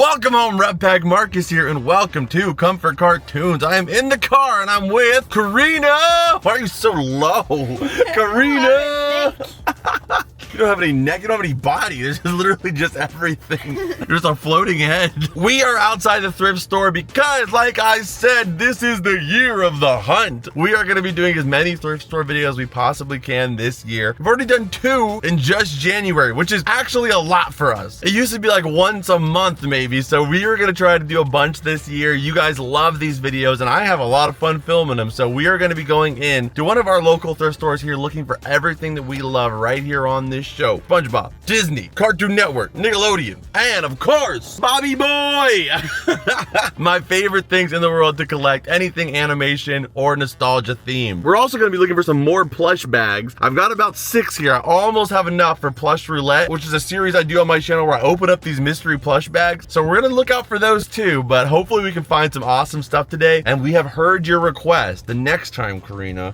Welcome home, Rep Pack Marcus here, and welcome to Comfort Cartoons. I am in the car, and I'm with Karina. Why are you so low? Karina! You don't have any neck, you don't have any body. There's literally just everything. You're just a floating head. We are outside the thrift store because, like I said, this is the year of the hunt. We are gonna be doing as many thrift store videos as we possibly can this year. We've already done 2 in just January, which is actually a lot for us. It used to be like once a month maybe, so we are gonna try to do a bunch this year. You guys love these videos, and I have a lot of fun filming them, so we are gonna be going in to one of our local thrift stores here looking for everything that we love right here on this show. SpongeBob, Disney, Cartoon Network, Nickelodeon, and of course, Bobby Boy! My favorite things in the world to collect, anything animation or nostalgia themed. We're also gonna be looking for some more plush bags. I've got about 6 here. I almost have enough for Plush Roulette, which is a series I do on my channel where I open up these mystery plush bags. So we're gonna look out for those too, but hopefully we can find some awesome stuff today. And we have heard your request. The next time, Karina,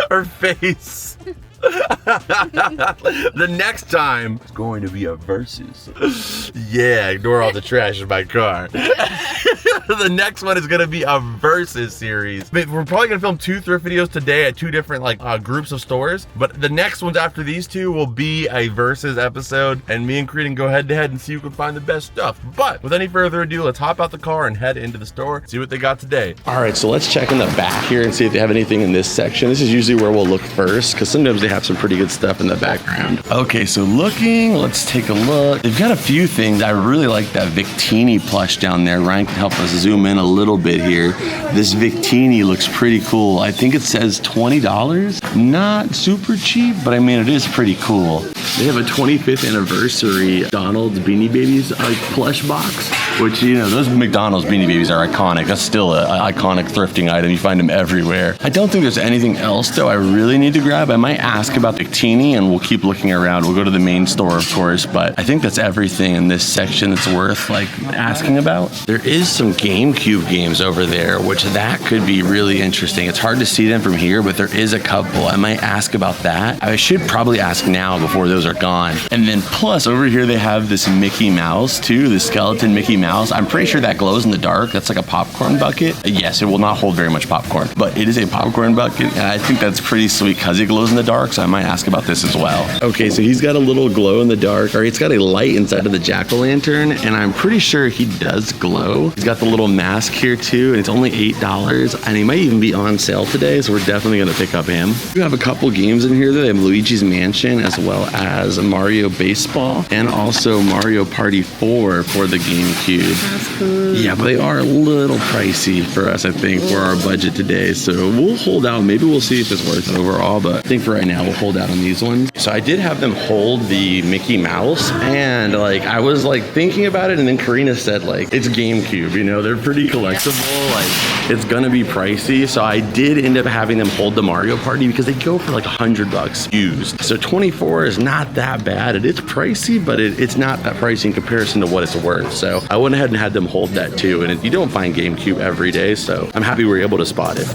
her face. The next time it's going to be a versus. Yeah, ignore all the trash in my car. The next one is gonna be a versus series. But we're probably gonna film 2 thrift videos today at 2 different groups of stores. But the next ones after these 2 will be a versus episode, and me and Karina can go head to head and see who can find the best stuff. But with any further ado, let's hop out the car and head into the store, see what they got today. All right, so let's check in the back here and see if they have anything in this section. This is usually where we'll look first, because sometimes they have some pretty good stuff in the background. Okay, so looking, let's take a look. They've got a few things. I really like that Victini plush down there. Ryan can help us zoom in a little bit here. This Victini looks pretty cool. I think it says $20. Not super cheap, but I mean, it is pretty cool. They have a 25th anniversary Donald's Beanie Babies plush box, which, you know, those McDonald's Beanie Babies are iconic. That's still an iconic thrifting item. You find them everywhere. I don't think there's anything else, though, I really need to grab. I might ask about Victini, and we'll keep looking around. We'll go to the main store, of course, but I think that's everything in this section that's worth, asking about. There is some GameCube games over there, which that could be really interesting. It's hard to see them from here, but there is a couple. I might ask about that. I should probably ask now before those are gone. And then plus over here they have this Mickey Mouse too, the skeleton Mickey Mouse. I'm pretty sure that glows in the dark. That's like a popcorn bucket. Yes, it will not hold very much popcorn, but it is a popcorn bucket, and I think that's pretty sweet because it glows in the dark, so I might ask about this as well. Okay, so he's got a little glow in the dark, or it's got a light inside of the jack-o'-lantern, and I'm pretty sure he does glow. He's got the little mask here too, and it's only $8, and he might even be on sale today, so we're definitely gonna pick up him. We have a couple games in here. They have Luigi's Mansion, as well as Mario Baseball, and also Mario Party 4 for the GameCube. That's cool. Yeah, but they are a little pricey for us, I think, for our budget today, so we'll hold out. Maybe we'll see if it's worth it overall, but I think for right now we'll hold out on these ones. So I did have them hold the Mickey Mouse, and I was thinking about it, and then Karina said it's GameCube, you know, they're pretty collectible, it's gonna be pricey, so I did end up having them hold the Mario Party because they go for $100 used. So 24 is not that bad. It is pricey, but it's not that pricey in comparison to what it's worth. So I went ahead and had them hold that too, and you don't find GameCube every day, so I'm happy we were able to spot it.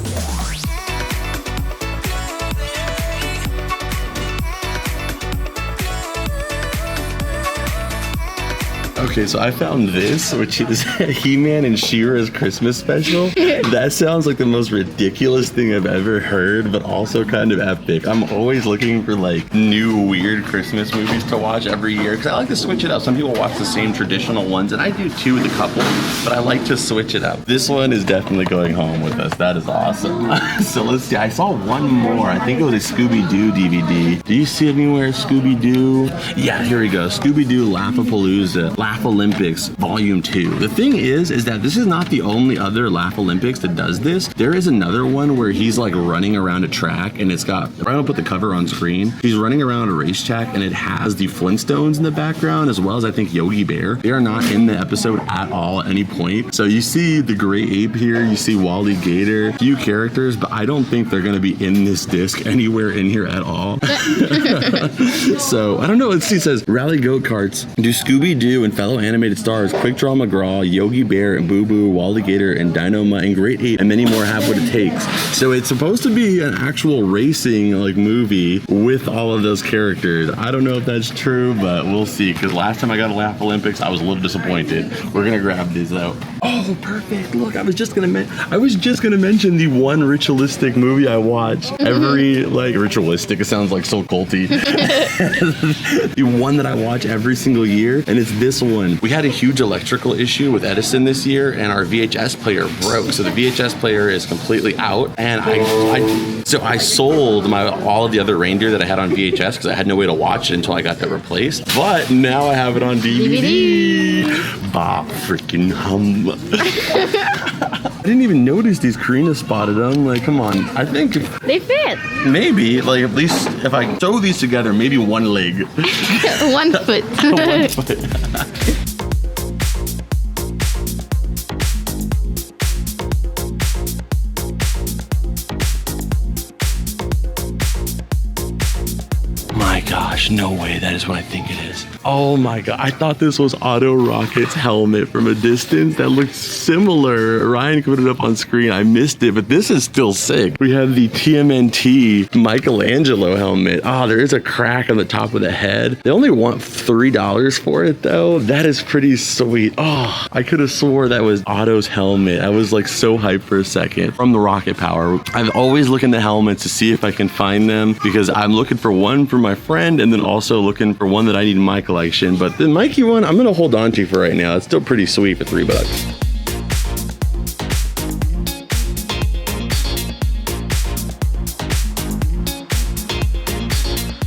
Okay, so I found this, which is He-Man and She-Ra's Christmas special. That sounds like the most ridiculous thing I've ever heard, but also kind of epic. I'm always looking for new weird Christmas movies to watch every year, because I like to switch it up. Some people watch the same traditional ones, and I do too with a couple, but I like to switch it up. This one is definitely going home with us. That is awesome. So let's see. I saw one more. I think it was a Scooby-Doo DVD. Do you see anywhere Scooby-Doo? Yeah, here we go. Scooby-Doo Laugh-A-Palooza. Laugh Olympics Volume 2. The thing is that this is not the only other Laugh Olympics that does this. There is another one where he's running around a track, and it's got, I'm gonna put the cover on screen. He's running around a racetrack, and it has the Flintstones in the background, as well as I think Yogi Bear. They are not in the episode at all at any point. So you see the gray ape here, you see Wally Gator, few characters, but I don't think they're gonna be in this disc anywhere in here at all. So I don't know. Let's see. It says rally go-karts, do Scooby-Doo and fellow animated stars Quick Draw McGraw, Yogi Bear, and Boo Boo, Wally Gator, and Dynamite, and Great Ape, and many more have what it takes. So it's supposed to be an actual racing like movie with all of those characters. I don't know if that's true, but we'll see. Because last time I got a Laugh Olympics, I was a little disappointed. We're gonna grab these though. Oh, perfect! Look, I was just gonna mention the one ritualistic movie I watch every ritualistic. It sounds like so culty. The one that I watch every single year, and it's this one. We had a huge electrical issue with Edison this year, and our VHS player broke. So the VHS player is completely out, and I sold all of the other reindeer that I had on VHS because I had no way to watch it until I got that replaced. But now I have it on DVD. Bob freaking hum. I didn't even notice these. Karina spotted them. Like, come on. I think they fit. Maybe, like, at least if I sew these together, maybe one leg. 1 foot. 1 foot. My gosh, no way. That is what I think it is. Oh my god. I thought this was Otto Rocket's helmet from a distance. That looked similar. Ryan put it up on screen. I missed it, but this is still sick. We have the TMNT Michelangelo helmet. Oh, there is a crack on the top of the head. They only want $3 for it though. That is pretty sweet. Oh, I could have swore that was Otto's helmet. I was like so hyped for a second. From the Rocket Power. I've always looked into helmets to see if I can find them because I'm looking for one for my friend and then also looking for one that I need in my collection. But the Mikey one, I'm gonna hold on to for right now. It's still pretty sweet for $3.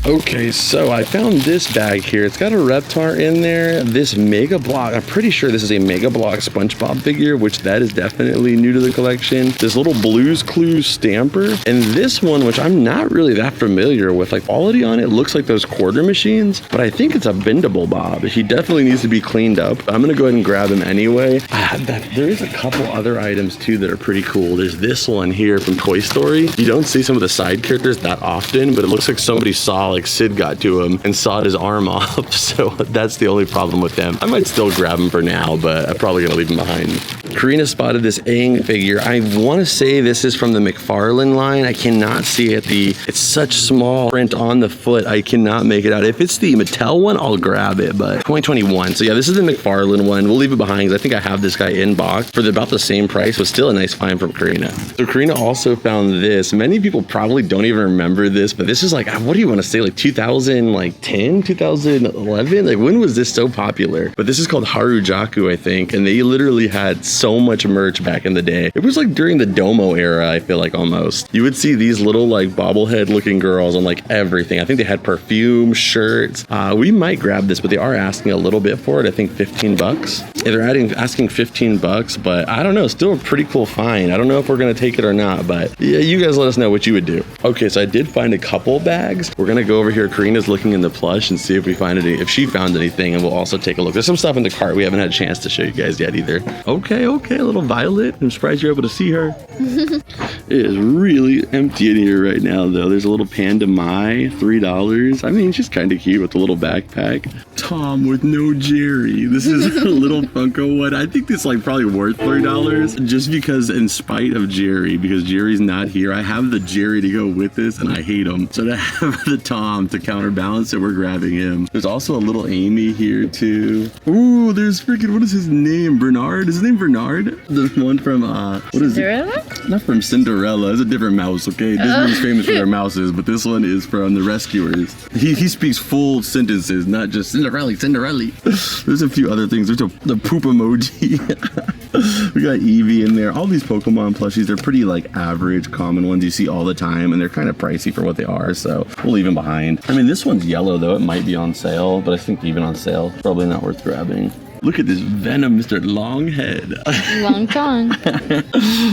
Okay, so I found this bag here. It's got a Reptar in there. This Mega Block, I'm pretty sure this is a Mega Block SpongeBob figure, which that is definitely new to the collection. This little Blue's Clues stamper. And this one, which I'm not really that familiar with, like quality on it looks like those quarter machines, but I think it's a bendable Bob. He definitely needs to be cleaned up. I'm gonna go ahead and grab him anyway. There is a couple other items too that are pretty cool. There's this one here from Toy Story. You don't see some of the side characters that often, but it looks like somebody saw like Sid got to him and sawed his arm off. So that's the only problem with them. I might still grab him for now, but I'm probably gonna leave him behind. Karina spotted this Aang figure. I want to say this is from the McFarlane line. I cannot see it. It's such small print on the foot. I cannot make it out. If it's the Mattel one, I'll grab it, but 2021. So yeah, this is the McFarlane one. We'll leave it behind because I think I have this guy in box for about the same price, but still a nice find from Karina. So Karina also found this. Many people probably don't even remember this, but this is like, what do you want to say? Like 2010, 2011? Like when was this so popular? But this is called Harujaku, I think. And they literally had so much merch back in the day. It was like during the Domo era, I feel like almost. You would see these little like bobblehead looking girls on like everything. I think they had perfume, shirts. We might grab this, but they are asking a little bit for it. I think 15 bucks. Yeah, they're asking 15 bucks, but I don't know. Still a pretty cool find. I don't know if we're going to take it or not, but yeah, you guys let us know what you would do. Okay, so I did find a couple bags. We're going to go over here. Karina's looking in the plush and see if we find if she found anything, and we'll also take a look. There's some stuff in the cart we haven't had a chance to show you guys yet either. Okay, a little Violet. I'm surprised you're able to see her. It is really empty in here right now, though. There's a little Panda Mai, $3. I mean, she's kind of cute with a little backpack. Tom with no Jerry. This is a little Funko one. I think this is like probably worth $3 just because in spite of Jerry, because Jerry's not here, I have the Jerry to go with this and I hate him. So to have the Tom to counterbalance it, we're grabbing him. There's also a little Amy here too. Ooh, there's freaking, what is his name? Bernard? Is his name Bernard? The one from, what is Cinderella? it? Not from Cinderella. It's a different mouse, okay? Disney's famous for their mouses, but this one is from The Rescuers. He speaks full sentences, not just Cinderella, Cinderella. There's a few other things. There's the poop emoji. We got Eevee in there. All these Pokemon plushies, they're pretty like average, common ones you see all the time, and they're kind of pricey for what they are, so we'll leave them behind. I mean, this one's yellow though. It might be on sale, but I think even on sale, probably not worth grabbing. Look at this Venom, Mr. Longhead. Long tongue.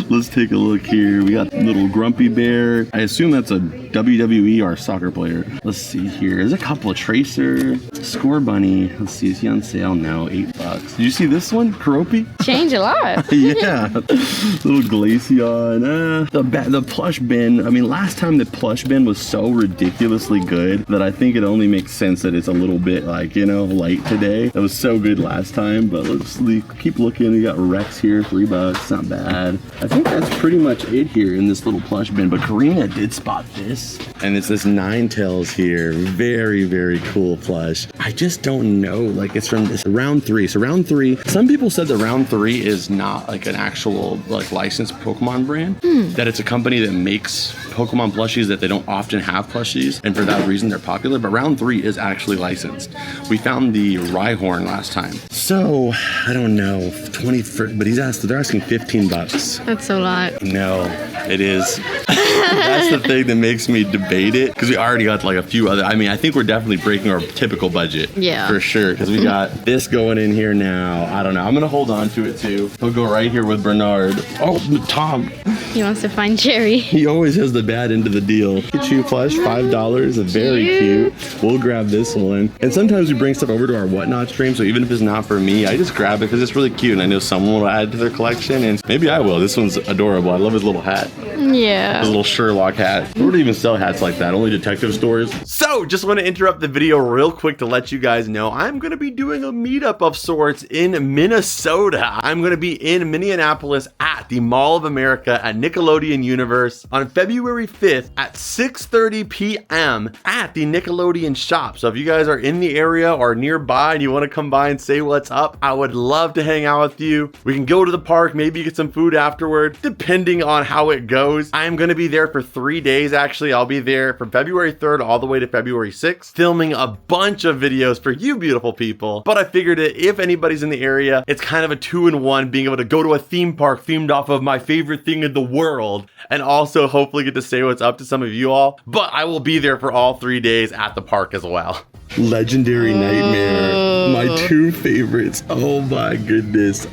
Let's take a look here. We got little Grumpy Bear. I assume that's a WWE or a soccer player. Let's see here. There's a couple of Tracer. Score Bunny. Let's see. Is he on sale? No, $8. $10. Do you see this one? Karopi? Change a lot. Yeah. Little Glaceon. The plush bin. I mean, last time the plush bin was so ridiculously good that I think it only makes sense that it's a little bit like, you know, light today. It was so good last time, but let's keep looking. We got Rex here, $3. Not bad. I think that's pretty much it here in this little plush bin, but Karina did spot this. And it's this Ninetales here. Very, very cool plush. I just don't know. Like, it's from this round 3. So round 3, some people said that round 3 is not like an actual like licensed Pokemon brand. That it's a company that makes Pokemon plushies that they don't often have plushies, and for that reason they're popular. But round 3 is actually licensed. We found the Rhyhorn last time. So I don't know, 20 for, but they're asking $15. That's a lot. No, it is. That's the thing that makes me debate it, because we already got like a few other. I mean, I think we're definitely breaking our typical budget. Yeah. For sure, because we got this going in here now. I don't know. I'm gonna hold on to it too. He'll go right here with Bernard. Oh, Tom. He wants to find Cherry. He always has the bad end of the deal. Pikachu plush, $5. Very cute. We'll grab this one. And sometimes we bring stuff over to our Whatnot stream, so even if it's not for me, I just grab it because it's really cute and I know someone will add to their collection, and maybe I will. This one's adorable. I love his little hat. Yeah. His little Sherlock hat. We don't even sell hats like that, only detective stores. So, just want to interrupt the video real quick to let you guys know I'm going to be doing a meetup of sorts in Minnesota. I'm going to be in Minneapolis at the Mall of America at Nickelodeon Universe on February 5th at 6:30 p.m. at the Nickelodeon shop. So if you guys are in the area or nearby and you want to come by and say what's up, I would love to hang out with you. We can go to the park, maybe get some food afterward, depending on how it goes. I'm going to be there for 3 days, actually. I'll be there from February 3rd all the way to February 6th, filming a bunch of videos for you beautiful people. But I figured that if anybody's in the area, it's kind of a 2-in-1, being able to go to a theme park themed off of my favorite thing in the world, and also hopefully get to say what's up to some of you all. But I will be there for all 3 days at the park as well. Legendary Nightmare, my 2 favorites. Oh my goodness.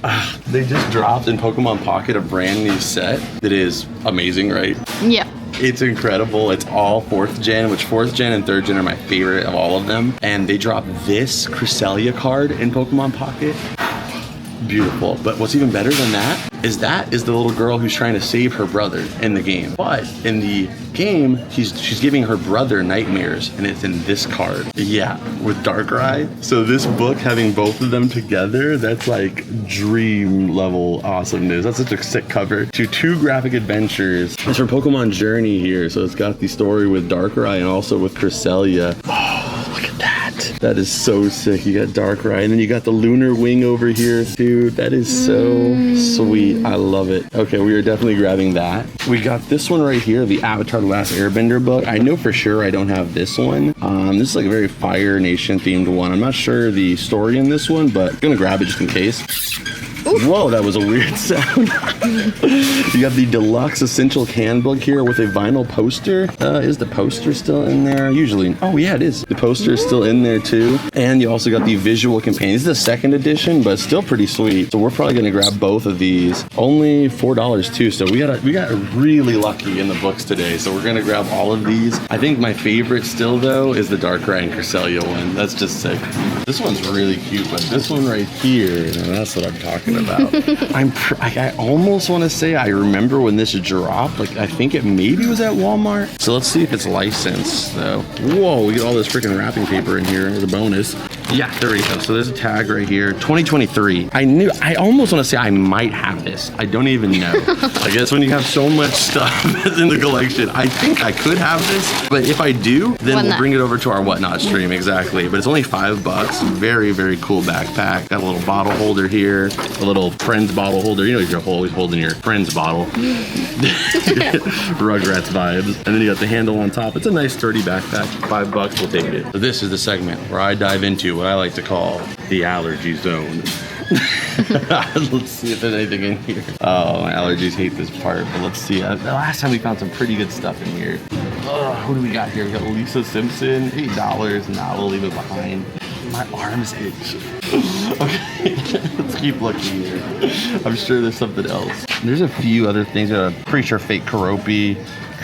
They just dropped in Pokemon Pocket a brand new set that is amazing, right? Yeah. It's incredible. It's all 4th gen, which 4th gen and 3rd gen are my favorite of all of them. And they dropped this Cresselia card in Pokemon Pocket. Beautiful. But what's even better than that is the little girl who's trying to save her brother in the game. But in the game, she's giving her brother nightmares, and it's in this card. Yeah, with Darkrai. So this book, having both of them together, that's like dream level awesomeness. That's such a sick cover. To 2 graphic adventures. It's from Pokemon Journey here. So it's got the story with Darkrai and also with Cresselia. Oh, look at that. That is so sick. You got Darkrai, and then you got the Lunar Wing over here, dude. That is so sweet. I love it. Okay, we are definitely grabbing that. We got this one right here, the Avatar: The Last Airbender book. I know for sure I don't have this one. This is like a very Fire Nation themed one. I'm not sure the story in this one, but I'm gonna grab it just in case. Ooh. Whoa, that was a weird sound. You got the deluxe essential handbook here with a vinyl poster. Is the poster still in there? Usually. Oh yeah, it is. The poster is still in there too. And you also got the visual companion. This is the 2nd edition, but still pretty sweet. So we're probably gonna grab both of these. Only $4 too. So we got really lucky in the books today. So we're gonna grab all of these. I think my favorite still though is the Darkrai and Cresselia one. That's just sick. This one's really cute, but this one right here, that's what I'm talking about. I almost want to say I remember when this dropped. Like, I think it maybe was at Walmart. So let's see if it's licensed though. Whoa, we get all this freaking wrapping paper in here as a bonus. Yeah, there we go. So there's a tag right here, 2023. I almost want to say I might have this. I don't even know. I guess when you have so much stuff in the collection, I think I could have this. But if I do, then we'll bring it over to our Whatnot stream. Exactly. But it's only $5. Very, very cool backpack. Got a little bottle holder here, a little Friends bottle holder. You know, you're always holding your Friends bottle. Rugrats vibes. And then you got the handle on top. It's a nice sturdy backpack. $5, we'll take it. So this is the segment where I dive into what I like to call the allergy zone. Let's see if there's anything in here. Oh, my allergies hate this part, but let's see. The last time we found some pretty good stuff in here. Who do we got here? We got Lisa Simpson, $8. Nah, we'll leave it behind. My arms itch. Okay, let's keep looking here. I'm sure there's something else. There's a few other things. I'm pretty sure fake Karopi,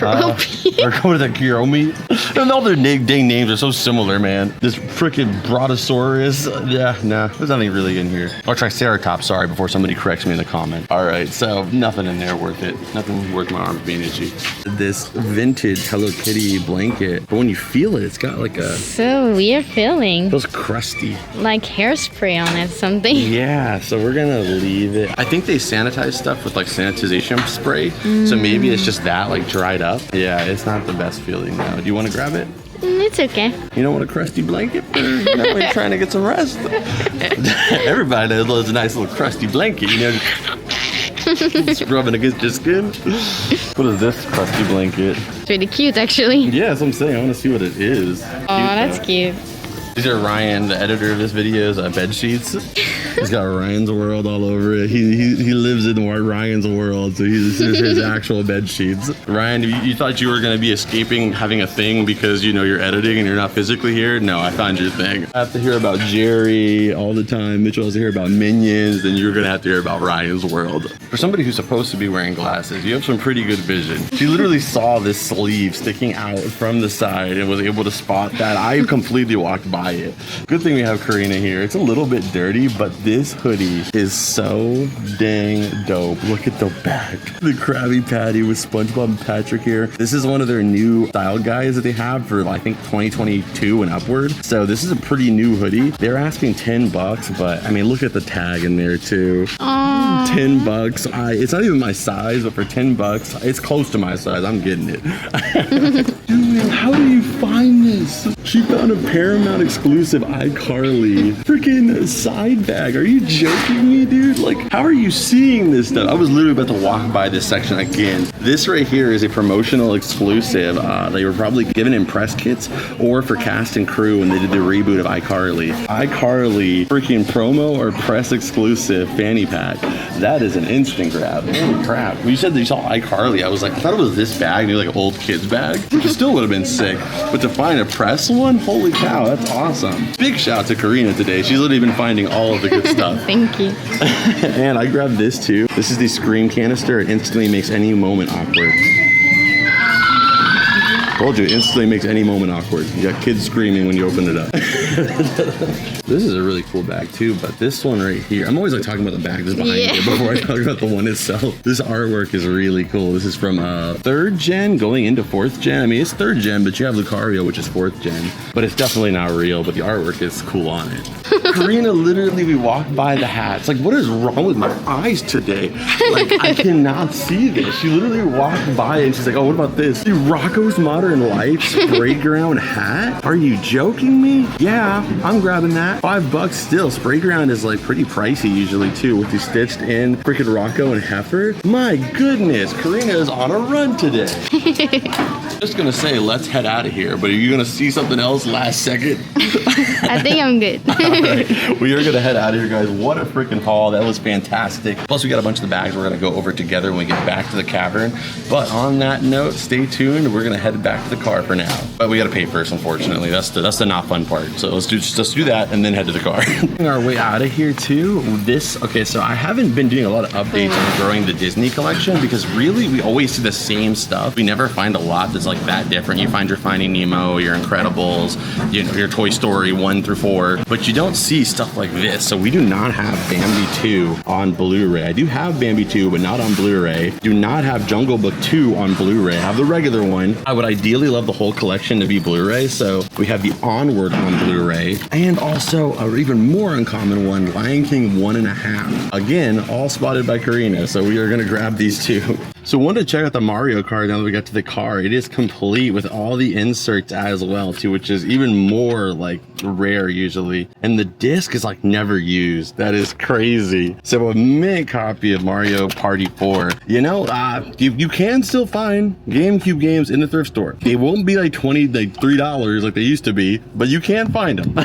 Or go to the Kiromi. And all their dang names are so similar, man. This freaking Brontosaurus. Yeah, nah, there's nothing really in here. Or Triceratops, sorry, before somebody corrects me in the comment. All right, so nothing in there worth it. Nothing worth my arms being itchy. This vintage Hello Kitty blanket, but when you feel it, it's got like a... So weird feeling. Feels crusty. Like hairspray on it, something. Yeah, so we're gonna leave it. I think they sanitize stuff with like sanitization spray. So maybe it's just that, like dried up. Yeah, it's not the best feeling though. Do you want to grab it? It's okay. You don't want a crusty blanket? No, you're trying to get some rest. Everybody loves a nice little crusty blanket, you know. Just rubbing against your skin. What is this crusty blanket? It's really cute, actually. Yeah, that's what I'm saying. I want to see what it is. Oh, that's cute. These are Ryan, the editor of this video's bed sheets. He's got Ryan's World all over it. He lives in Ryan's world, so this is his actual bed sheets. Ryan, you thought you were gonna be escaping having a thing because you know you're editing and you're not physically here? No, I found your thing. I have to hear about Jerry all the time. Mitchell has to hear about Minions, then you're gonna have to hear about Ryan's World. For somebody who's supposed to be wearing glasses, you have some pretty good vision. She literally saw this sleeve sticking out from the side and was able to spot that. I completely walked by it. Good thing we have Karina here. It's a little bit dirty, but this hoodie is so dang dope. Look at the back. The Krabby Patty with SpongeBob and Patrick here. This is one of their new style guides that they have for I think 2022 and upward. So this is a pretty new hoodie. They're asking $10, but I mean look at the tag in there too. Aww. $10. It's not even my size, but for $10, it's close to my size. I'm getting it. Dude, how do you find this? She found a Paramount exclusive iCarly freaking side bag. Are you joking me, dude? Like, how are you seeing this stuff? I was literally about to walk by this section again. This right here is a promotional exclusive. They were probably given in press kits or for cast and crew when they did the reboot of iCarly. iCarly freaking promo or press exclusive fanny pack. That is an instant grab. Holy crap. When you said that you saw iCarly, I was like, I thought it was this bag, maybe like an old kid's bag, which still would have been sick. But to find a press one, holy cow, that's awesome. Big shout out to Karina today. She's literally been finding all of the good stuff. Thank you. And I grabbed this too. This is the Scream canister. It instantly makes any moment awkward. Told you, it instantly makes any moment awkward. You got kids screaming when you open it up. This is a really cool bag too, but this one right here, I'm always like talking about the bag that's behind it before I talk about the one itself. This artwork is really cool. This is from 3rd gen going into 4th gen. I mean, it's 3rd gen, but you have Lucario, which is 4th gen, but it's definitely not real, but the artwork is cool on it. Karina, literally, we walked by the hats. Like, what is wrong with my eyes today? Like, I cannot see this. She literally walked by and she's like, oh, what about this? The Rocco's Modern Life spray ground hat? Are you joking me? Yeah, I'm grabbing that. $5 still. Spray ground is like pretty pricey usually too with the stitched in freaking Rocco and Heifer. My goodness, Karina is on a run today. Just gonna say, let's head out of here, but are you gonna see something else last second? I think I'm good. All right, we are gonna head out of here, guys. What a freaking haul. That was fantastic. Plus, we got a bunch of the bags we're gonna go over together when we get back to the cavern. But on that note, stay tuned. We're gonna head back to the car for now. But we gotta pay first, unfortunately. That's the not fun part. So let's do that and then head to the car. Our way out of here too. Okay, so I haven't been doing a lot of updates on growing the Disney collection because really we always see the same stuff. We never find a lot that's like that different. You find your Finding Nemo, your Incredibles, you know, your Toy Story 1 through 4, but you don't see stuff like this. So we do not have Bambi 2 on Blu-ray. I do have Bambi 2, but not on Blu-ray. Do not have Jungle Book 2 on Blu-ray. I have the regular one. I would ideally love the whole collection to be Blu-ray, so we have the Onward on Blu-ray, and also an even more uncommon one, Lion King 1.5. Again, all spotted by Karina, so we are gonna grab these two. So wanted to check out the Mario card now that we got to the car. It is complete with all the inserts as well too, which is even more like rare usually. And the disc is like never used. That is crazy. So a mint copy of Mario Party 4. You know, you can still find GameCube games in the thrift store. They won't be like $3 like they used to be, but you can find them.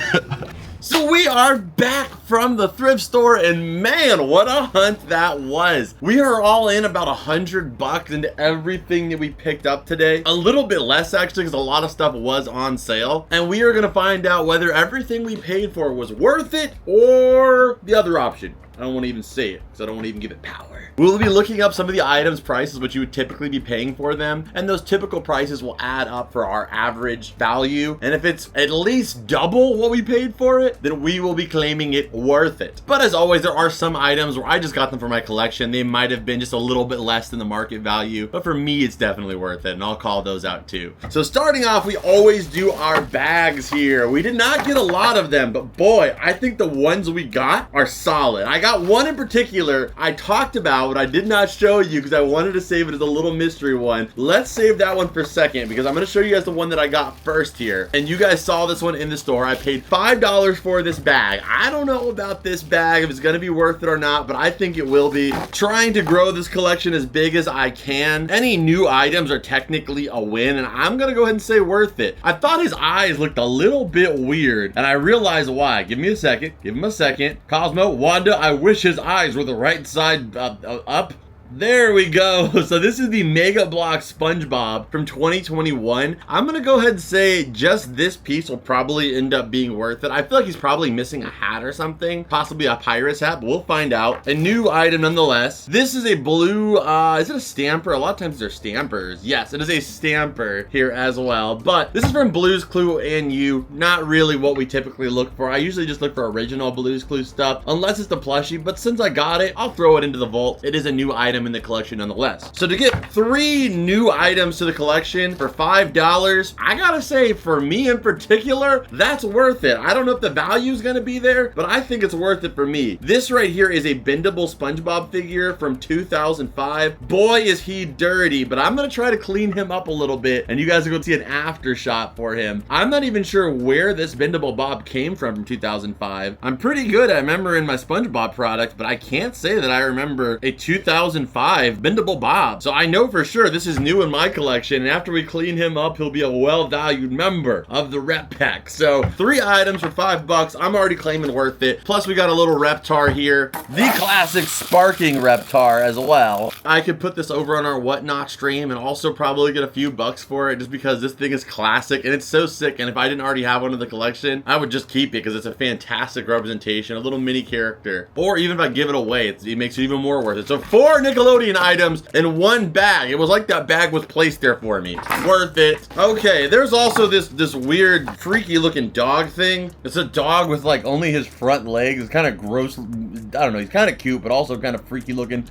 So we are back from the thrift store, and man, what a hunt that was. We are all in about $100 into everything that we picked up today. A little bit less actually, because a lot of stuff was on sale, and we are gonna find out whether everything we paid for was worth it or the other option. I don't want to even say it because I don't want to even give it power. We'll be looking up some of the items prices which you would typically be paying for them, and those typical prices will add up for our average value. And if it's at least double what we paid for it, then we will be claiming it worth it. But as always, there are some items where I just got them for my collection. They might have been just a little bit less than the market value, but for me, it's definitely worth it, and I'll call those out too. So starting off, we always do our bags here. We did not get a lot of them, but boy, I think the ones we got are solid. I got one in particular I talked about, but I did not show you because I wanted to save it as a little mystery one. Let's save that one for a second because I'm going to show you guys the one that I got first here. And you guys saw this one in the store. I paid $5 for this bag. I don't know about this bag, if it's going to be worth it or not, but I think it will be. Trying to grow this collection as big as I can. Any new items are technically a win, and I'm going to go ahead and say worth it. I thought his eyes looked a little bit weird, and I realized why. Give me a second. Give him a second. Cosmo, Wanda, I wish his eyes were the right side up. There we go. So this is the Mega Block SpongeBob from 2021. I'm gonna go ahead and say just this piece will probably end up being worth it. I feel like he's probably missing a hat or something, possibly a pirate's hat, but we'll find out. A new item nonetheless. This is a blue, is it a stamper? A lot of times they're stampers. Yes, it is a stamper here as well, but this is from Blue's Clue and You. Not really what we typically look for. I usually just look for original Blue's Clue stuff, unless it's the plushie, but since I got it, I'll throw it into the vault. It is a new item in the collection nonetheless. So to get 3 new items to the collection for $5, I gotta say, for me in particular, that's worth it. I don't know if the value is gonna be there, but I think it's worth it for me. This right here is a bendable SpongeBob figure from 2005. Boy, is he dirty, but I'm gonna try to clean him up a little bit, and you guys are gonna see an after shot for him. I'm not even sure where this bendable Bob came from 2005. I'm pretty good at remembering my SpongeBob product, but I can't say that I remember a 2005 bendable Bob. So I know for sure this is new in my collection, and after we clean him up, he'll be a well-valued member of the rep pack. So 3 items for $5. I'm already claiming worth it. Plus we got a little Reptar here, the classic sparking Reptar as well. I could put this over on our Whatnot stream and also probably get a few bucks for it just because this thing is classic and it's so sick, and if I didn't already have one in the collection, I would just keep it because it's a fantastic representation, a little mini character. Or even if I give it away, it makes it even more worth it. So 4 Nickelodeon items in 1 bag. It was like that bag was placed there for me. Worth it. Okay, there's also this weird freaky looking dog thing. It's a dog with like only his front legs. It's kind of gross. I don't know, he's kind of cute but also kind of freaky looking.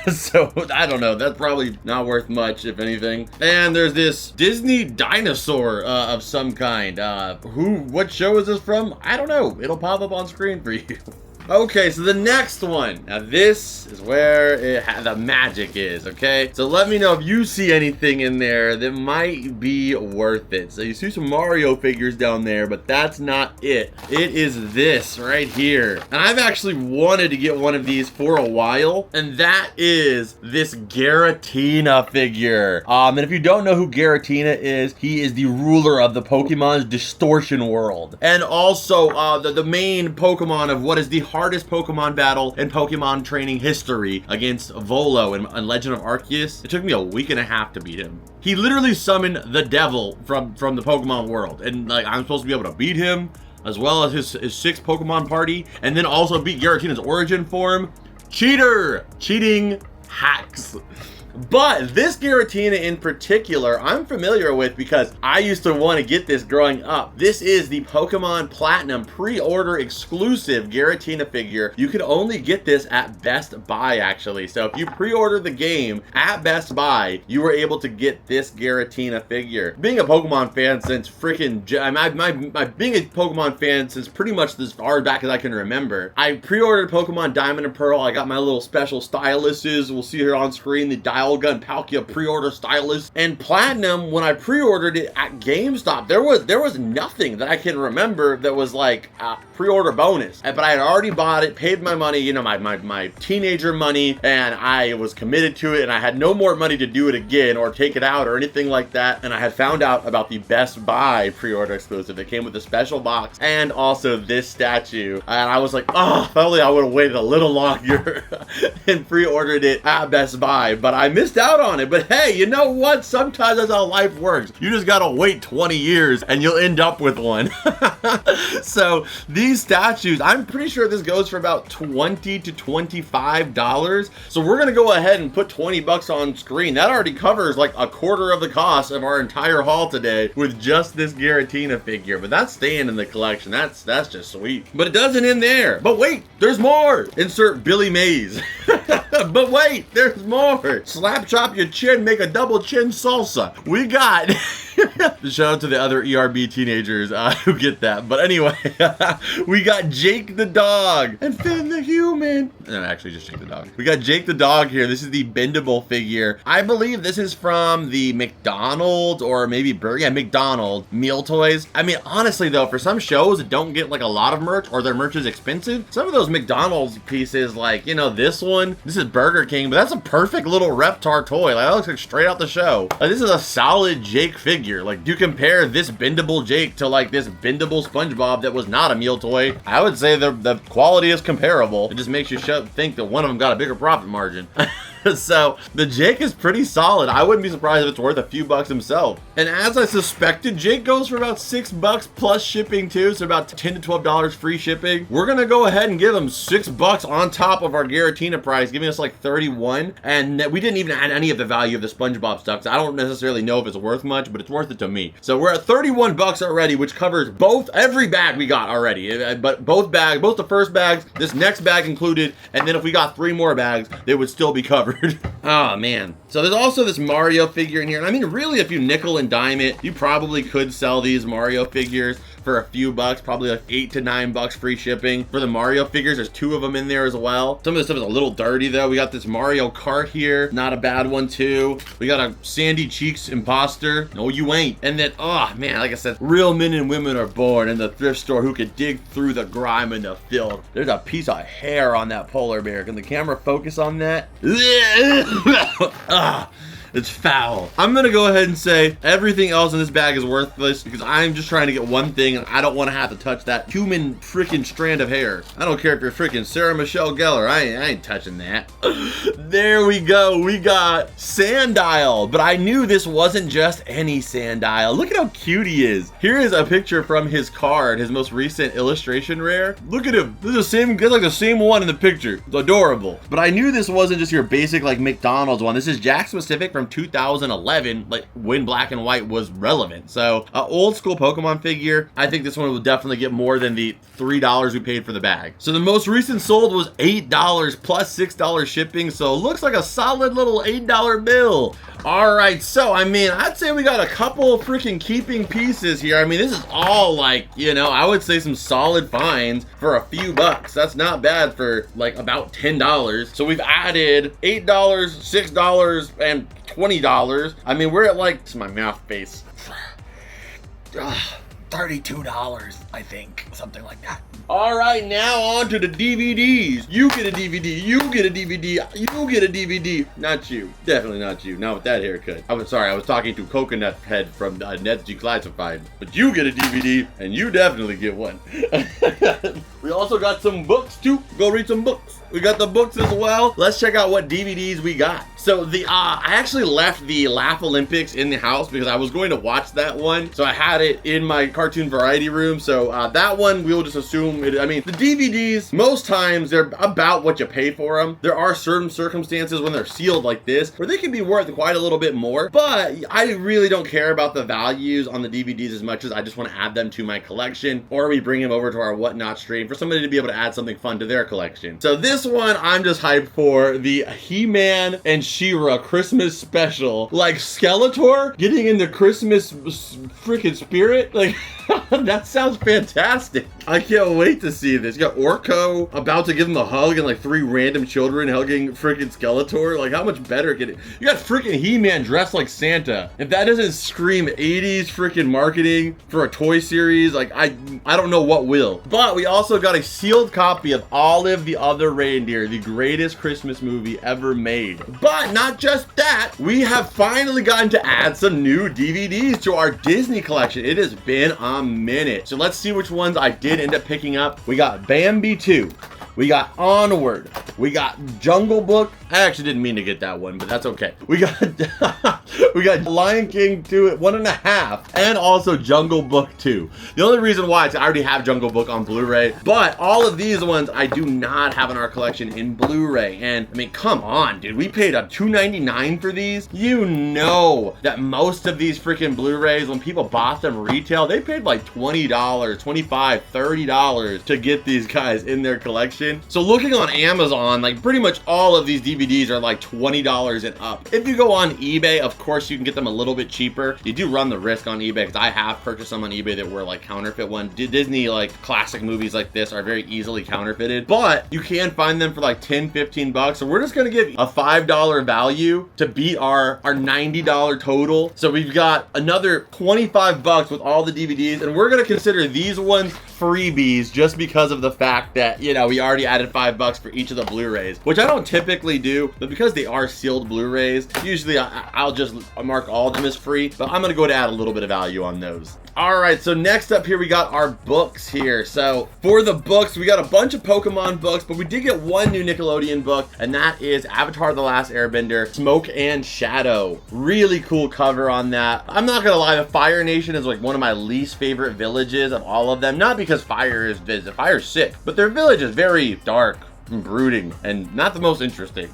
So I don't know, that's probably not worth much if anything. And there's this Disney dinosaur of some kind. What show is this from? I don't know. It'll pop up on screen for you. Okay, so the next one. Now this is where the magic is, okay? So let me know if you see anything in there that might be worth it. So you see some Mario figures down there, but that's not it. It is this right here. And I've actually wanted to get one of these for a while, and that is this Giratina figure. And if you don't know who Giratina is, he is the ruler of the Pokemon's distortion world. And also the main Pokemon of what is the hardest Pokemon battle in Pokemon training history against Volo in Legend of Arceus. It took me a week and a half to beat him. He literally summoned the devil from the Pokemon world, and like I'm supposed to be able to beat him as well as his 6 Pokemon party, and then also beat Giratina's origin form. Cheater! Cheating hacks. But this Giratina in particular, I'm familiar with because I used to want to get this growing up. This is the Pokemon Platinum pre-order exclusive Giratina figure. You can only get this at Best Buy, actually. So if you pre-order the game at Best Buy, you were able to get this Giratina figure. Being a Pokemon fan since freaking, being a Pokemon fan since pretty much as far back as I can remember. I pre-ordered Pokemon Diamond and Pearl. I got my little special styluses. We'll see here on screen the Dial Gun Palkia pre-order stylus. And Platinum, when I pre-ordered it at GameStop, there was nothing that I can remember that was like pre-order bonus. But I had already bought it, paid my money, you know, my teenager money, and I was committed to it, and I had no more money to do it again or take it out or anything like that. And I had found out about the Best Buy pre-order exclusive. It came with a special box and also this statue. And I was like, oh, if only I would have waited a little longer and pre-ordered it at Best Buy. But I missed out on it, but hey, you know what? Sometimes that's how life works. You just gotta wait 20 years and you'll end up with one. So these statues, I'm pretty sure this goes for about $20 to $25. So we're gonna go ahead and put 20 bucks on screen. That already covers like a quarter of the cost of our entire haul today with just this Giratina figure. But that's staying in the collection. That's just sweet. But it doesn't end there. But wait, there's more. Insert Billy Mays. But wait, there's more. Slap chop your chin, make a double chin salsa. We got shout out to the other ERB teenagers who get that. But anyway, we got Jake the dog and Finn the human. No, actually just Jake the dog. We got Jake the dog here. This is the bendable figure. I believe this is from the McDonald's or maybe Burger. Yeah, McDonald's meal toys. I mean, honestly though, for some shows that don't get like a lot of merch or their merch is expensive, some of those McDonald's pieces, like, you know, this one, this is Burger King, but that's a perfect little Reptar toy. Like, that looks like straight out the show. Like, this is a solid Jake figure. Like, do you compare this bendable Jake to like this bendable SpongeBob that was not a meal toy? I would say the quality is comparable. It just makes you think that one of them got a bigger profit margin. So the Jake is pretty solid. I wouldn't be surprised if it's worth a few bucks himself. And as I suspected, Jake goes for about $6 plus shipping too, so about $10 to $12 free shipping. We're gonna go ahead and give him $6 on top of our Giratina price, giving us like 31. And we didn't even add any of the value of the SpongeBob stuff, so I don't necessarily know if it's worth much, but it's worth it to me. So we're at 31 bucks already, which covers every bag we got already. But both the first bags, this next bag included, and then if we got 3 more bags, they would still be covered. Oh man. So there's also this Mario figure in here. And I mean, really, if you nickel and dime it, you probably could sell these Mario figures for a few bucks, probably like $8 to $9 free shipping. For the Mario figures, there's 2 of them in there as well. Some of the stuff is a little dirty though. We got this Mario Kart here, not a bad one too. We got a Sandy Cheeks imposter. No, you ain't. And then, oh man, like I said, real men and women are born in the thrift store who could dig through the grime and the filth. There's a piece of hair on that polar bear. Can the camera focus on that? It's foul. I'm gonna go ahead and say everything else in this bag is worthless because I'm just trying to get one thing and I don't want to have to touch that human freaking strand of hair. I don't care if you're freaking Sarah Michelle Gellar. I ain't touching that. There we go. We got Sandile, but I knew this wasn't just any Sandile. Look at how cute he is. Here is a picture from his card, his most recent illustration rare. Look at him. This is the same, it's like the same one in the picture. It's adorable. But I knew this wasn't just your basic like McDonald's one. This is Jack specific from 2011, like when black and white was relevant. So old school Pokemon figure. I think this one will definitely get more than the $3 we paid for the bag. So the most recent sold was $8 plus $6 shipping. So it looks like a solid little $8 bill. All right, so I mean, I'd say we got a couple freaking keeping pieces here. I mean, this is all like, you know, I would say some solid finds for a few bucks. That's not bad for like about $10. So we've added $8, $6, and $20. I mean, we're at like, this is my mouth face. $32, I think, something like that. All right, now on to the DVDs. You get a DVD, you get a DVD, you get a DVD. Not you, definitely not you, not with that haircut. I was talking to Coconut Head from Ned's Declassified. But you get a DVD, and you definitely get one. We also got some books too. Go read some books. We got the books as well. Let's check out what DVDs we got. So I actually left the Laugh Olympics in the house because I was going to watch that one. So I had it in my cartoon variety room. So that one, we will just assume it. I mean, the DVDs, most times they're about what you pay for them. There are certain circumstances when they're sealed like this where they can be worth quite a little bit more. But I really don't care about the values on the DVDs as much as I just want to add them to my collection, or we bring them over to our Whatnot stream for somebody to be able to add something fun to their collection. So this one, I'm just hyped for the He-Man and She-Ra Christmas special. Like Skeletor getting into Christmas freaking spirit. Like, that sounds fantastic. I can't wait to see this. You got Orko about to give him a hug and like 3 random children hugging freaking Skeletor. Like, how much better can it? You got freaking He-Man dressed like Santa. If that doesn't scream 80s freaking marketing for a toy series, like I don't know what will. But we also got a sealed copy of Olive the Other Reindeer, the greatest Christmas movie ever made. But not just that, we have finally gotten to add some new DVDs to our Disney collection. It has been a minute. So let's see which ones I did end up picking up. We got Bambi 2, We got Onward. We got Jungle Book. I actually didn't mean to get that one, but that's okay. We got we got Lion King 2 1.5, and also Jungle Book 2. The only reason why is I already have Jungle Book on Blu-ray, but all of these ones I do not have in our collection in Blu-ray. And I mean, come on, dude, we paid $2.99 for these. You know that most of these freaking Blu-rays, when people bought them retail, they paid like $20, $25, $30 to get these guys in their collection. So looking on Amazon, like pretty much all of these DVDs are like $20 and up. If you go on eBay, of course you can get them a little bit cheaper. You do run the risk on eBay, because I have purchased some on eBay that were like counterfeit ones. Disney like classic movies like this are very easily counterfeited, but you can find them for like 10, 15 bucks. So we're just gonna give a $5 value to beat our $90 total. So we've got another 25 bucks with all the DVDs, and we're gonna consider these ones freebies just because of the fact that, you know, we already added $5 for each of the Blu-rays, which I don't typically do, but because they are sealed Blu-rays, usually I'll just mark all of them as free, but I'm gonna go to add a little bit of value on those. All right, so next up here, we got our books here. So for the books, we got a bunch of Pokemon books, but we did get one new Nickelodeon book, and that is Avatar: The Last Airbender, Smoke and Shadow. Really cool cover on that. I'm not gonna lie, the Fire Nation is like one of my least favorite villages of all of them. Not because Fire's sick, but their village is very dark and brooding and not the most interesting.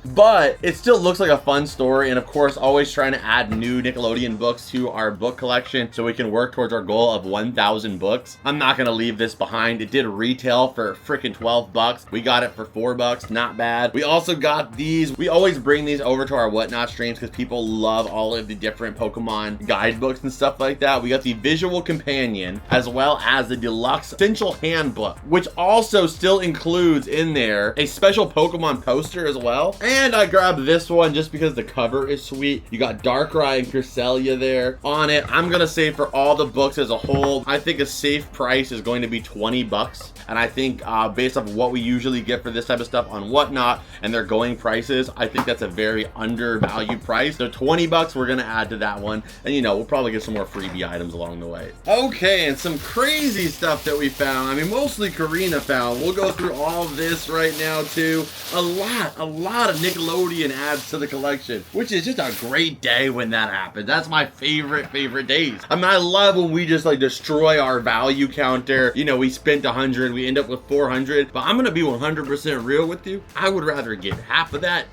But it still looks like a fun story, and of course always trying to add new Nickelodeon books to our book collection so we can work towards our goal of 1,000 books. I'm not gonna leave this behind. It did retail for freaking 12 bucks. We got it for 4 bucks, not bad. We also got these. We always bring these over to our Whatnot streams because people love all of the different Pokemon guidebooks and stuff like that. We got the visual companion as well as the deluxe essential handbook, which also still includes in there a special Pokemon poster as well. And I grabbed this one just because the cover is sweet. You got Darkrai and Cresselia there on it. I'm gonna say for all the books as a whole, I think a safe price is going to be 20 bucks. And I think based off of what we usually get for this type of stuff on Whatnot and their going prices, I think that's a very undervalued price. So 20 bucks we're gonna add to that one. And you know, we'll probably get some more freebie items along the way. Okay, and some crazy stuff that we found. I mean, mostly Karina found. We'll go through all of this right now too. A lot of Nickelodeon adds to the collection, which is just a great day when that happens. That's my favorite days. I mean, I love when we just like destroy our value counter. You know, we spent 100, we end up with 400, but I'm gonna be 100% real with you. I would rather get half of that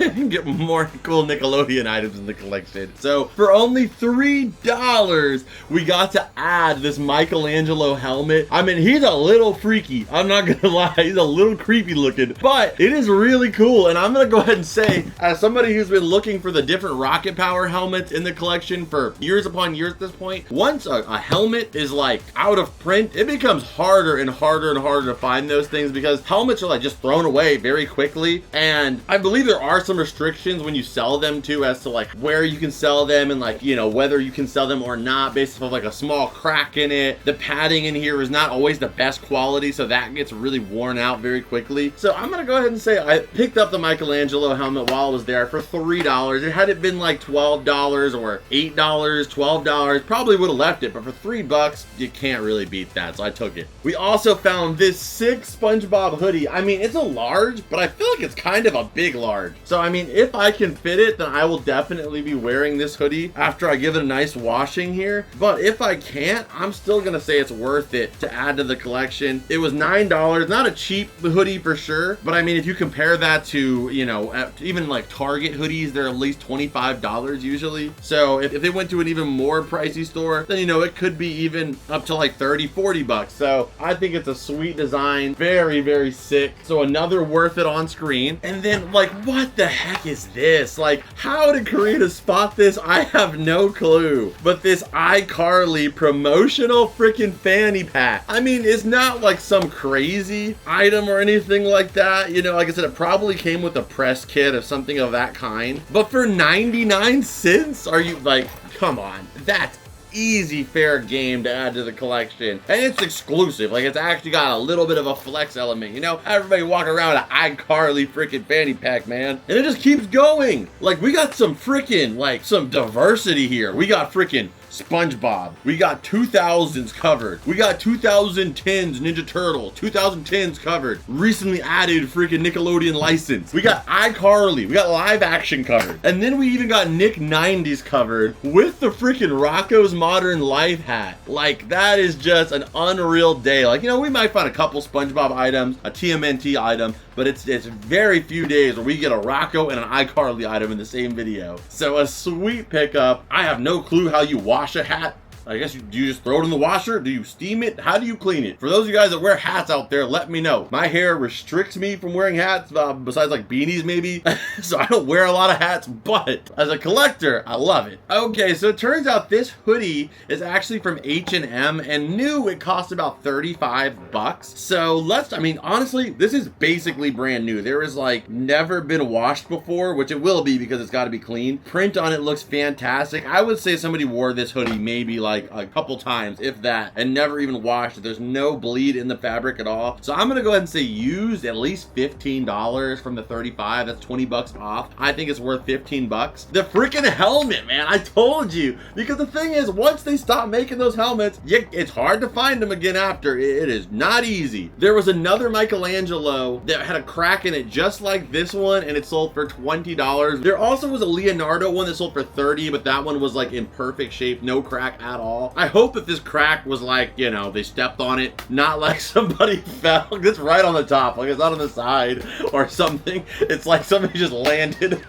and get more cool Nickelodeon items in the collection. So for only $3, we got to add this Michelangelo helmet. I mean, he's a little freaky. I'm not gonna lie, he's a little creepy looking, but it is really cool. And I'm gonna go ahead and say, as somebody who's been looking for the different rocket power helmets in the collection for years upon years at this point, once a helmet is like out of print, it becomes harder and harder and harder to find those things because helmets are like just thrown away very quickly. And I believe there are some restrictions when you sell them too, as to like where you can sell them and like, you know, whether you can sell them or not based off of like a small crack in it. The padding in here is not always the best quality, so that gets really worn out very quickly. So I'm gonna go ahead and say I picked up the Michelangelo helmet while I was there for $3. It had it been like $12 or $8, $12, probably would have left it, but for $3, you can't really beat that, so I took it. We also found this sick SpongeBob hoodie. I mean, it's a large, but I feel like it's kind of a big large. So I mean, if I can fit it, then I will definitely be wearing this hoodie after I give it a nice washing here. But if I can't, I'm still gonna say it's worth it to add to the collection. It was $9, not a cheap hoodie for sure, but I mean, if you compare that to, you know, even like Target hoodies, they're at least $25 usually. So if they went to an even more pricey store, then, you know, it could be even up to like 30, 40 bucks. So I think it's a sweet design, very sick. So another worth it on screen. And then like, what the heck is this? Like, how did Karina spot this? I have no clue. But this iCarly promotional freaking fanny pack. I mean, it's not like some crazy item or anything like that. You know, like I said, it probably came with a press kit or something of that kind. But for 99 cents, are you like, come on, that's easy fair game to add to the collection. And it's exclusive. Like, it's actually got a little bit of a flex element, you know? Everybody walking around with an iCarly freaking fanny pack, man. And it just keeps going. Like, we got some freaking, like, some diversity here. We got freaking SpongeBob. We got 2000s covered. We got 2010s Ninja Turtle. 2010s covered. Recently added freaking Nickelodeon license. We got iCarly. We got live action covered. And then we even got Nick 90s covered with the freaking Rocco's Modern Life hat. Like, that is just an unreal day. Like, you know, we might find a couple SpongeBob items, a TMNT item, but it's very few days where we get a Rocco and an iCarly item in the same video. So a sweet pickup. I have no clue how you wash a hat. I guess do you just throw it in the washer? Do you steam it? How do you clean it? For those of you guys that wear hats out there, let me know. My hair restricts me from wearing hats, besides like beanies maybe. So I don't wear a lot of hats, but as a collector, I love it. Okay, so it turns out this hoodie is actually from H&M and new it cost about 35 bucks. So I mean, honestly, this is basically brand new. There is like never been washed before, which it will be because it's got to be clean. Print on it looks fantastic. I would say somebody wore this hoodie maybe like a couple times, if that, and never even washed it. There's no bleed in the fabric at all. So I'm gonna go ahead and say used at least $15 from the 35. That's 20 bucks off. I think it's worth 15 bucks. The freaking helmet, man, I told you. Because the thing is, once they stop making those helmets, it's hard to find them again after. It is not easy. There was another Michelangelo that had a crack in it just like this one, and it sold for $20. There also was a Leonardo one that sold for $30, but that one was like in perfect shape, no crack at all. I hope that this crack was like, you know, they stepped on it, not like somebody fell. It's right on the top, like it's not on the side or something. It's like somebody just landed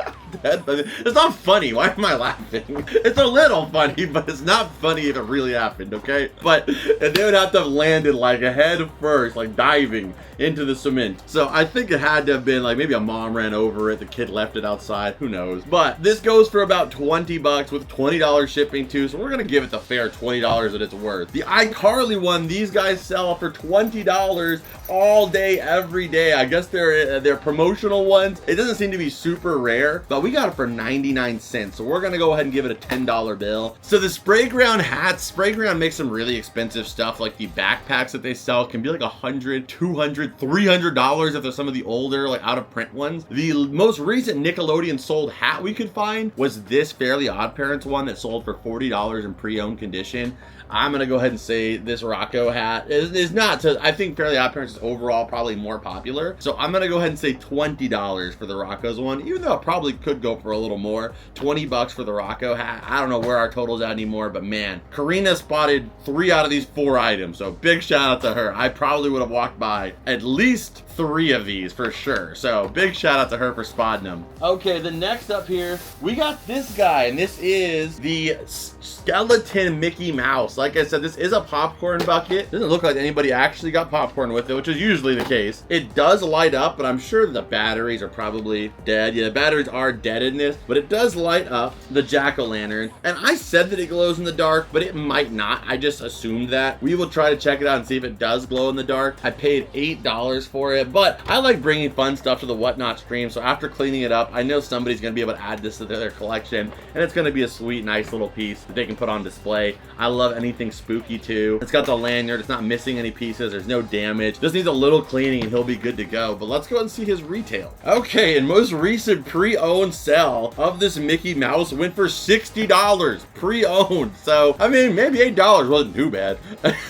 dead. But it's not funny. Why am I laughing? It's a little funny, but it's not funny if it really happened, okay? But they would have to have landed like head first, like diving into the cement. So I think it had to have been like maybe a mom ran over it, the kid left it outside, who knows. But this goes for about 20 bucks with $20 shipping too, so we're gonna give it the fair $20 that it's worth. The iCarly one, these guys sell for $20 all day, every day. I guess they're promotional ones. It doesn't seem to be super rare, but we got it for 99 cents. So we're gonna go ahead and give it a $10 bill. So the Sprayground hats, Sprayground makes some really expensive stuff, like the backpacks that they sell can be like $100, $200, $300 if there's some of the older, like out of print ones. The most recent Nickelodeon sold hat we could find was this Fairly Odd Parents one that sold for $40 in pre-owned condition. I'm gonna go ahead and say this Rocco hat is not. I think Fairly Odd Parents is overall probably more popular. So I'm gonna go ahead and say $20 for the Rocco's one, even though it probably could go for a little more. 20 bucks for the Rocco hat. I don't know where our total's at anymore, but man, Karina spotted 3 out of these 4 items. So big shout out to her. I probably would have walked by at least 3 of these for sure. So big shout out to her for spotting them. Okay, the next up here, we got this guy, and this is the skeleton Mickey Mouse. Like I said, this is a popcorn bucket. Doesn't look like anybody actually got popcorn with it, which is usually the case. It does light up, but I'm sure the batteries are probably dead. Yeah, the batteries are dead in this, but it does light up the jack-o'-lantern. And I said that it glows in the dark, but it might not. I just assumed that. We will try to check it out and see if it does glow in the dark. I paid $8 for it, but I like bringing fun stuff to the Whatnot stream, so after cleaning it up, I know somebody's gonna be able to add this to their collection, and it's gonna be a sweet, nice little piece that they can put on display. I love anything spooky too. It's got the lanyard, it's not missing any pieces, there's no damage. Just needs a little cleaning and he'll be good to go. But let's go and see his retail. Okay, and most recent pre-owned sale of this Mickey Mouse went for $60 pre-owned. So I mean, maybe $8 wasn't too bad.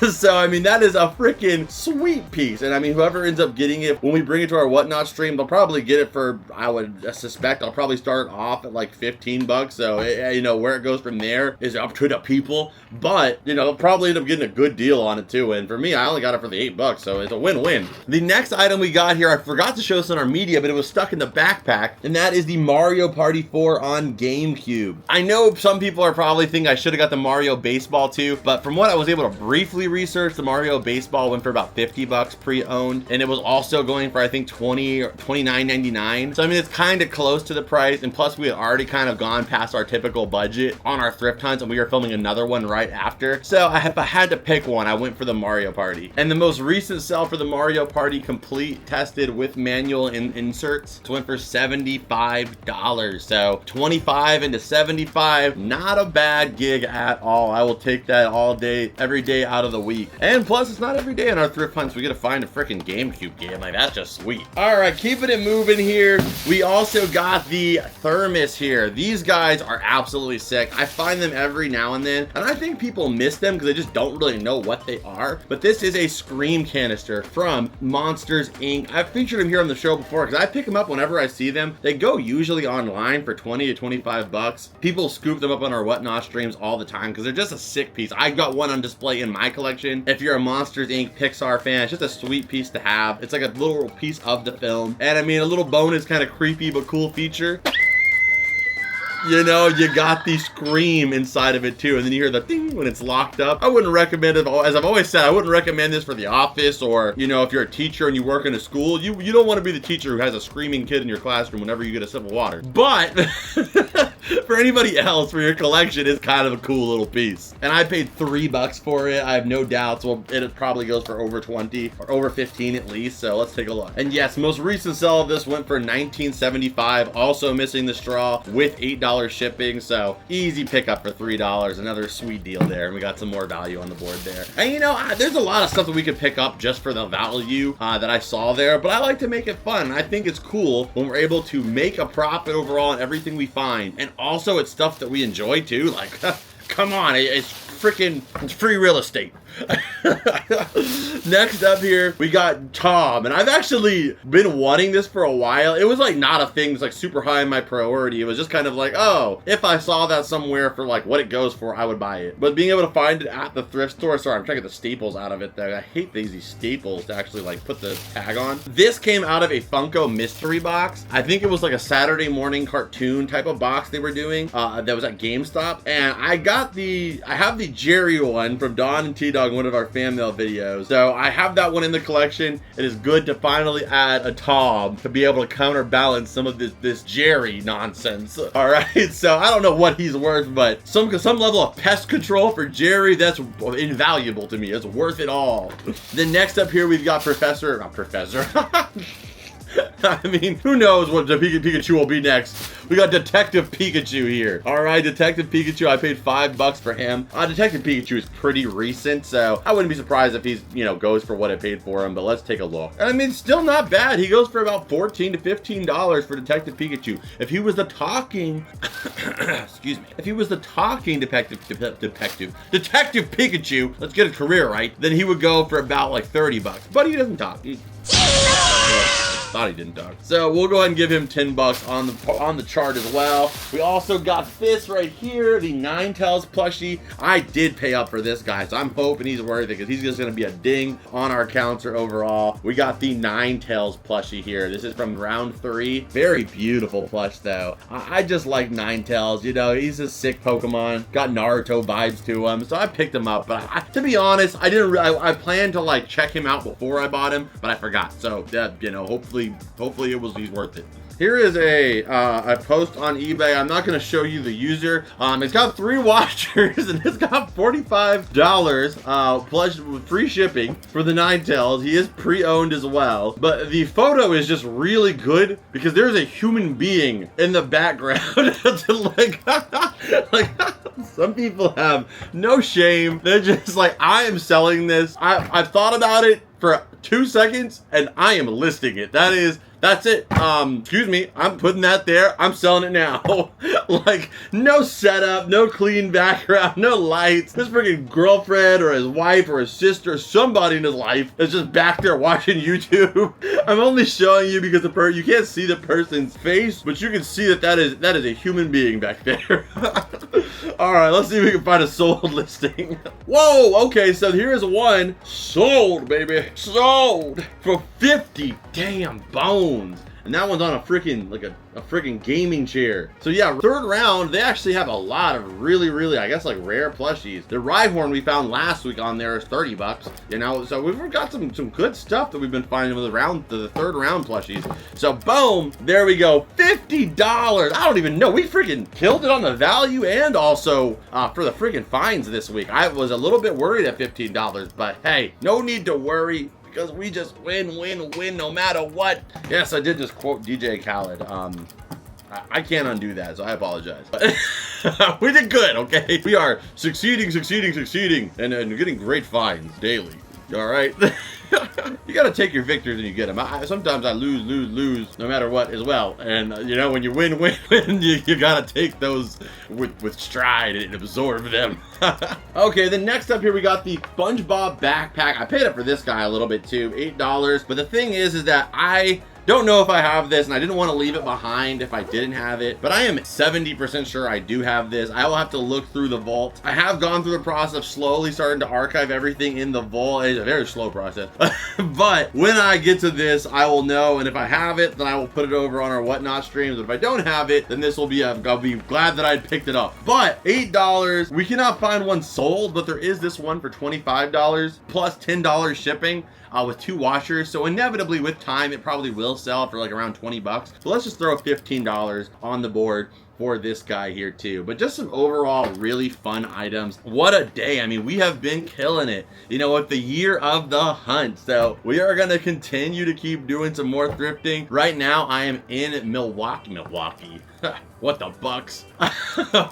So I mean, that is a freaking sweet piece. And I mean, whoever ends up getting it, when we bring it to our Whatnot stream, they'll probably get it for, I would suspect, I'll probably start off at like 15 bucks. So you know, where it goes from there is up to the people. But you know, they'll probably end up getting a good deal on it too. And for me, I only got it for the 8 bucks, so it's a win-win. The next item we got here, I forgot to show this on our media, but it was stuck in the backpack, and that is the Mario Party 4 on GameCube. I know some people are probably thinking I should have got the Mario Baseball too, but from what I was able to briefly research, the Mario Baseball went for about 50 bucks pre-owned, and it was also going for I think $20 or $29.99. So I mean, it's kind of close to the price, and plus we had already kind of gone past our typical budget on our thrift hunts, and we were filming another one right after. So if I had to pick one, I went for the Mario Party. And the most recent sell for the Mario Party complete tested with manual inserts, it went for $75. $5. So 25 into 75, not a bad gig at all. I will take that all day, every day out of the week. And plus, it's not every day in our thrift hunts we get to find a freaking GameCube game. Like, that's just sweet. All right, keeping it moving here. We also got the thermos here. These guys are absolutely sick. I find them every now and then, and I think people miss them because they just don't really know what they are. But this is a Scream canister from Monsters Inc. I've featured them here on the show before because I pick them up whenever I see them. They go usually online for 20 to 25 bucks. People scoop them up on our Whatnot streams all the time because they're just a sick piece. I got one on display in my collection. If you're a Monsters Inc. Pixar fan, it's just a sweet piece to have. It's like a little piece of the film. And I mean, a little bonus kind of creepy but cool feature. You know, you got the Scream inside of it too, and then you hear the ding when it's locked up. I wouldn't recommend it, as I've always said, I wouldn't recommend this for the office, or, you know, if you're a teacher and you work in a school, you don't want to be the teacher who has a screaming kid in your classroom whenever you get a sip of water. But for anybody else, for your collection, it's kind of a cool little piece. And I paid $3 for it. I have no doubts. Well, it probably goes for over 20 or over 15 at least. So let's take a look. And yes, most recent sell of this went for $19.75. Also missing the straw with $8 shipping. So easy pickup for $3. Another sweet deal there. And we got some more value on the board there. And you know, there's a lot of stuff that we could pick up just for the value that I saw there. But I like to make it fun. I think it's cool when we're able to make a profit overall on everything we find. And also it's stuff that we enjoy too. Like, come on, it's free real estate. Next up here, we got Tom, and I've actually been wanting this for a while. It was like not a thing that's like super high in my priority. It was just kind of like, oh, if I saw that somewhere for like what it goes for, I would buy it. But being able to find it at the thrift store, sorry, I'm trying to get the staples out of it there. I hate these staples to actually like put the tag on. This came out of a Funko mystery box. I think it was like a Saturday morning cartoon type of box they were doing that was at GameStop, and I have the Jerry one from Don and T-Dog, one of our fan mail videos. So I have that one in the collection. It is good to finally add a Tom to be able to counterbalance some of this Jerry nonsense. All right, so I don't know what he's worth, but some level of pest control for Jerry, that's invaluable to me. It's worth it all. Then next up here, we've got Professor. I mean, who knows what the Pikachu will be next. We got Detective Pikachu here. All right, Detective Pikachu, I paid $5 for him. Detective Pikachu is pretty recent, so I wouldn't be surprised if he's, you know, goes for what I paid for him, but let's take a look. And I mean, still not bad. He goes for about $14 to $15 for Detective Pikachu. If he was the talking, excuse me, if he was the talking Detective Pikachu, let's get a career right, then he would go for about like $30. But he doesn't talk. Thought he didn't talk. So we'll go ahead and give him $10 on the chart as well. We also got this right here, the Ninetales plushie. I did pay up for this guy, so I'm hoping he's worth it because he's just gonna be a ding on our counter overall. We got the Ninetales plushie here. This is from round 3. Very beautiful plush though. I just like Ninetales. You know, he's a sick Pokemon. Got Naruto vibes to him, so I picked him up. But to be honest, I planned to like check him out before I bought him, but I forgot. So you know, hopefully he's worth it. Here is a post on eBay. I'm not going to show you the user. It's got 3 watchers and it's got $45 plus free shipping for the Ninetales. He is pre-owned as well, but the photo is just really good because there's a human being in the background. like some people have no shame. They're just like, I am selling this. I've thought about it for 2 seconds and I am listing it. That's it. Excuse me, I'm putting that there. I'm selling it now. Like, no setup, no clean background, no lights. His freaking girlfriend or his wife or his sister, somebody in his life is just back there watching YouTube. I'm only showing you because you can't see the person's face, but you can see that is a human being back there. All right, let's see if we can find a sold listing. Whoa, okay, so here's one sold, baby, sold for 50 damn bones. And that one's on a freaking, like a freaking gaming chair. So yeah, third round, they actually have a lot of really, I guess, like rare plushies. The Rhyhorn we found last week on there is $30, you know, so we've got some good stuff that we've been finding with the third round plushies. So boom, there we go, $50. I don't even know, we freaking killed it on the value and also for the freaking finds this week. I was a little bit worried at $15, but hey, no need to worry, because we just win no matter what. Yes, I did just quote DJ Khaled. I can't undo that, so I apologize. But we did good, okay? We are succeeding, and getting great finds daily. All right. You gotta take your victories when you get them. Sometimes I lose, no matter what as well. And you know, when you win, you gotta take those with stride and absorb them. Okay, then next up here we got the SpongeBob backpack. I paid up for this guy a little bit too, $8. But the thing is that I don't know if I have this, and I didn't want to leave it behind if I didn't have it, but I am 70% sure I do have this. I will have to look through the vault. I have gone through the process of slowly starting to archive everything in the vault. It's a very slow process, but when I get to this, I will know, and if I have it, then I will put it over on our Whatnot streams. But if I don't have it, then this will be, I'll be glad that I picked it up. But $8, we cannot find one sold, but there is this one for $25 plus $10 shipping. With 2 washers, so inevitably with time it probably will sell for like around 20 bucks. So let's just throw $15 on the board for this guy here too. But just some overall really fun items. What a day. I mean, we have been killing it, you know, with the year of the hunt. So we are going to continue to keep doing some more thrifting. Right now I am in Milwaukee. What the bucks?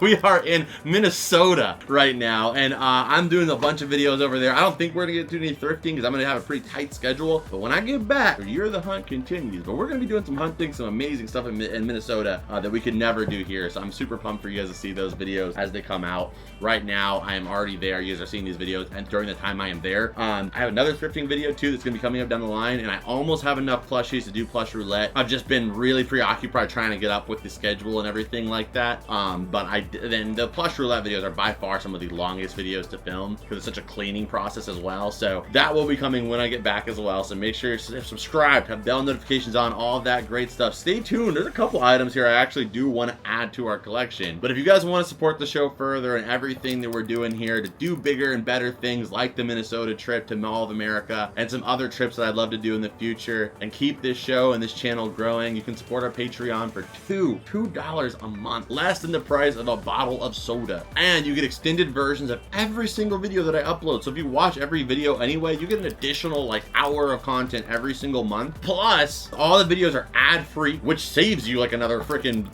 We are in Minnesota right now, and I'm doing a bunch of videos over there. I don't think we're gonna get to any thrifting because I'm gonna have a pretty tight schedule, but when I get back, the year of the hunt continues. But we're gonna be doing some hunting, some amazing stuff in Minnesota that we could never do here. So I'm super pumped for you guys to see those videos as they come out. Right now I am already there. You guys are seeing these videos, and during the time I am there, I have another thrifting video too that's gonna be coming up down the line, and I almost have enough plushies to do plush roulette. I've just been really preoccupied trying to get up with the schedule and everything like that. But then the plush roulette videos are by far some of the longest videos to film because it's such a cleaning process as well. So that will be coming when I get back as well. So make sure you're subscribed, have bell notifications on, all of that great stuff. Stay tuned. There's a couple items here I actually do want to add to our collection. But if you guys want to support the show further and everything that we're doing here to do bigger and better things like the Minnesota trip to Mall of America and some other trips that I'd love to do in the future and keep this show and this channel growing, you can support our Patreon for $2 a month, less than the price of a bottle of soda, and you get extended versions of every single video that I upload. So if you watch every video anyway, you get an additional like hour of content every single month, plus all the videos are ad-free, which saves you like another freaking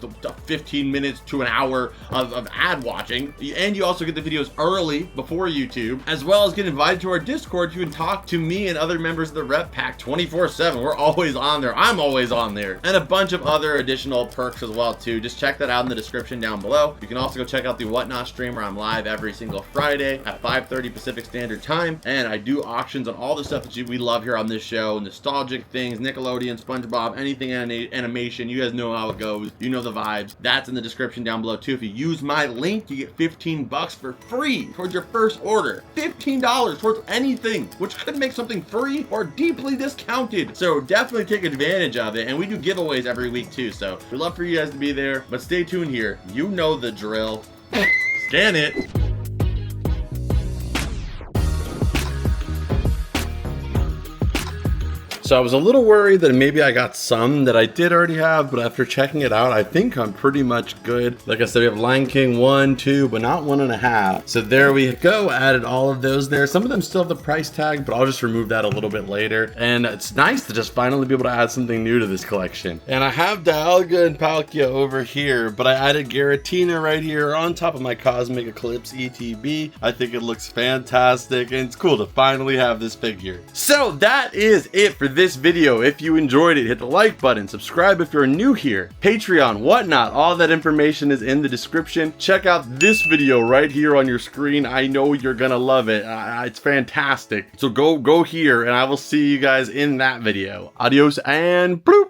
15 minutes to an hour of ad watching. And you also get the videos early before YouTube, as well as get invited to our Discord. You can talk to me and other members of the Rep Pack 24/7. We're always on there. I'm always on there, and a bunch of other additional perks as well too. Just check that out in the description down below. You can also go check out the Whatnot stream where I'm live every single Friday at 5:30 Pacific Standard Time, and I do auctions on all the stuff that we love here on this show. Nostalgic things, Nickelodeon, SpongeBob, anything animation. You guys know how it goes. You know the vibes. That's in the description down below too. If you use my link, you get 15 bucks for free towards your first order. $15 towards anything, which could make something free or deeply discounted. So definitely take advantage of it. And we do giveaways every week too. So we'd love for you guys to be there, but stay tuned here. You know the drill. Scan it. So I was a little worried that maybe I got some that I did already have, but after checking it out, I think I'm pretty much good. Like I said, we have Lion King 1, 2, but not 1.5. So there we go, added all of those there. Some of them still have the price tag, but I'll just remove that a little bit later. And it's nice to just finally be able to add something new to this collection. And I have Dialga and Palkia over here, but I added Giratina right here on top of my Cosmic Eclipse ETB. I think it looks fantastic, and it's cool to finally have this figure. So that is it for this video. If you enjoyed it, hit the like button, subscribe if you're new here, Patreon, Whatnot, all that information is in the description. Check out this video right here on your screen. I know you're gonna love it. It's fantastic. So go here, and I will see you guys in that video. Adios and bloop.